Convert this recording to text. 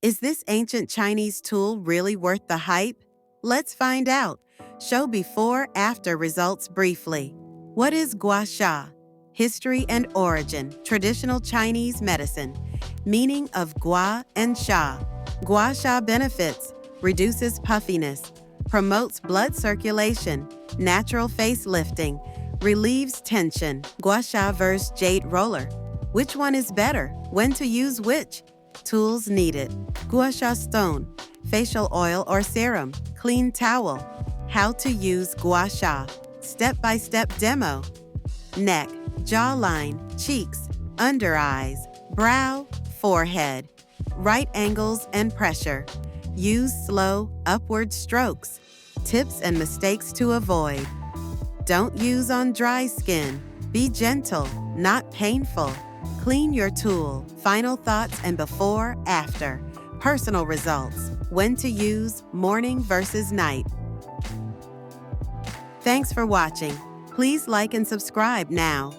Is this ancient Chinese tool really worth the hype? Let's find out. Show before-after results briefly. What is Gua Sha? History and origin, traditional Chinese medicine. Meaning of Gua and Sha. Gua Sha benefits, reduces puffiness, promotes blood circulation, natural face lifting, relieves tension. Gua Sha vs. Jade Roller. Which one is better? When to use which? Tools needed. Gua Sha stone, facial oil or serum, clean towel. How to use Gua Sha. Step-by-step demo. Neck, jawline, cheeks, under eyes, brow, forehead. Right angles and pressure. Use slow, upward strokes. Tips and mistakes to avoid. Don't use on dry skin. Be gentle, not painful. Clean your tool. Final thoughts and before, after. Personal results. When to use, morning versus night. Thanks for watching. Please like and subscribe now.